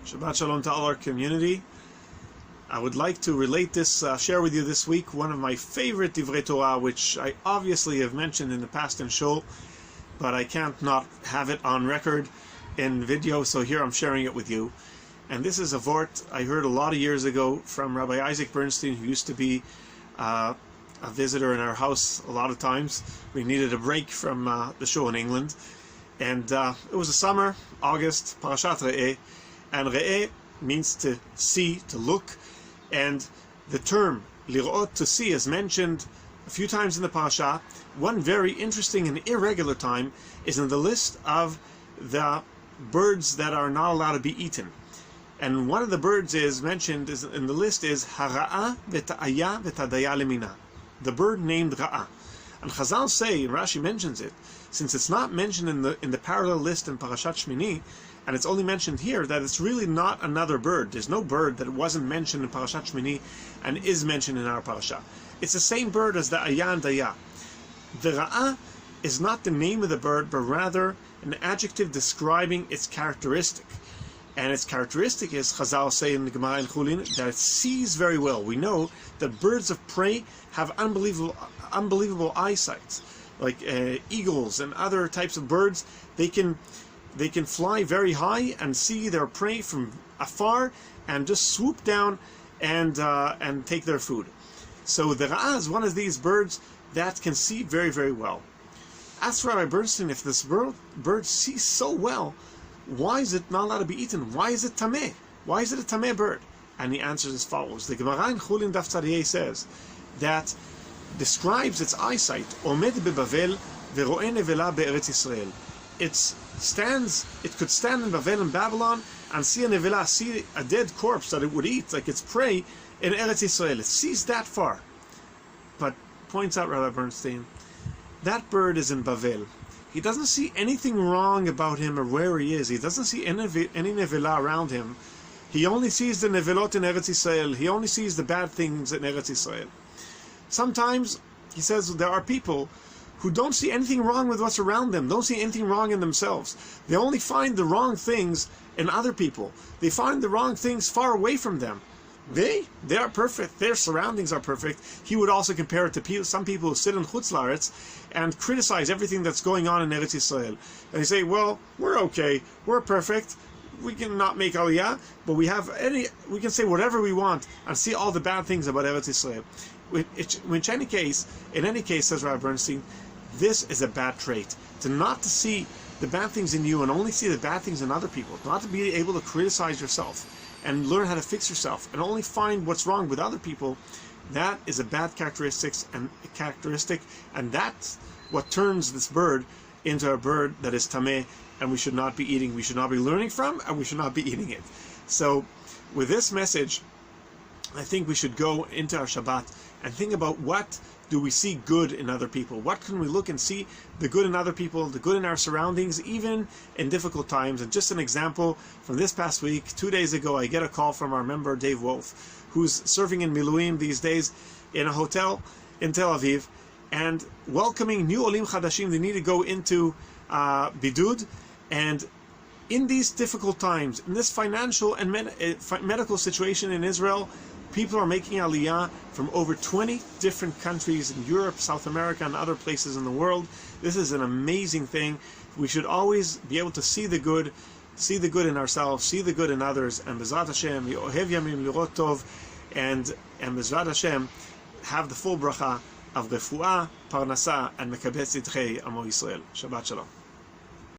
Shabbat Shalom to all our community. I would like to relate this, share with you this week one of my favorite Divrei Torah, which I obviously have mentioned in the past in Shul, but I can't not have it on record in video, so here I'm sharing it with you. And this is a vort I heard a lot of years ago from Rabbi Isaac Bernstein, who used to be a visitor in our house a lot of times. We needed a break from the show in England. And it was a summer, August, Parashat Re'eh. And Re'eh means to see, to look. And the term lirot, to see, is mentioned a few times in the parasha. One very interesting and irregular time is in the list of the birds that are not allowed to be eaten. And one of the birds is mentioned in the list is Hara'ah v'ta'aya v'tadaya lemina, the bird named Ra'ah. And Chazal say, and Rashi mentions it, since it's not mentioned in the parallel list in Parashat Shmini, and it's only mentioned here, that it's really not another bird. There's no bird that wasn't mentioned in Parashat Shmini and is mentioned in our parasha. It's the same bird as the Ayah and Daya. The Ra'ah is not the name of the bird, but rather an adjective describing its characteristic. And its characteristic is, Chazal say in the Gemara in Chulin, that it sees very well. We know that birds of prey have unbelievable eyesight. Like eagles and other types of birds, they can fly very high and see their prey from afar and just swoop down and take their food. So the Ra'ah is one of these birds that can see very, very well. Ask Rabbi Bernstein, if this bird sees so well, why is it not allowed to be eaten? Why is it tameh? Why is it a tameh bird? And he answers as follows. The Gemara in Chulin Daf Tzadiyeh says that describes its eyesight. Omed beBavel vero'eh nevela be'eretz Yisrael. It could stand in Bavel in Babylon and see a nevela, see a dead corpse that it would eat, like its prey, in Eretz Yisrael. It sees that far. But, points out Rabbi Bernstein, that bird is in Bavel. He doesn't see anything wrong about him or where he is. He doesn't see any nevela around him. He only sees the nevelot in Eretz Yisrael. He only sees the bad things in Eretz Yisrael. Sometimes, he says, there are people who don't see anything wrong with what's around them, don't see anything wrong in themselves. They only find the wrong things in other people. They find the wrong things far away from them. They are perfect. Their surroundings are perfect. He would also compare it to some people who sit in Chutz La'aretz and criticize everything that's going on in Eretz Yisrael. And they say, well, we're okay, we're perfect, we can not make Aliyah, but we can say whatever we want and see all the bad things about Eretz Yisrael. In any case, says Rabbi Bernstein, this is a bad trait. To see the bad things in you and only see the bad things in other people. Not to be able to criticize yourself and learn how to fix yourself and only find what's wrong with other people. That is a bad characteristic, and that's what turns this bird into a bird that is tameh, and we should not be eating. We should not be learning from, and we should not be eating it. So, with this message, I think we should go into our Shabbat and think about what do we see good in other people? What can we look and see the good in other people, the good in our surroundings, even in difficult times? And just an example from this past week, 2 days ago, I get a call from our member Dave Wolf, who's serving in Miluim these days in a hotel in Tel Aviv and welcoming new Olim Chadashim. They need to go into Bidud, and in these difficult times, in this financial and medical situation in Israel, people are making Aliyah from over 20 different countries in Europe, South America, and other places in the world. This is an amazing thing. We should always be able to see the good in ourselves, see the good in others, and B'ezrat Hashem, Yohev Yamim Lirot Tov, and B'ezrat Hashem, have the full bracha of Refuah, Parnasa, and Mekabetz Yidchei Amo Yisrael. Shabbat Shalom.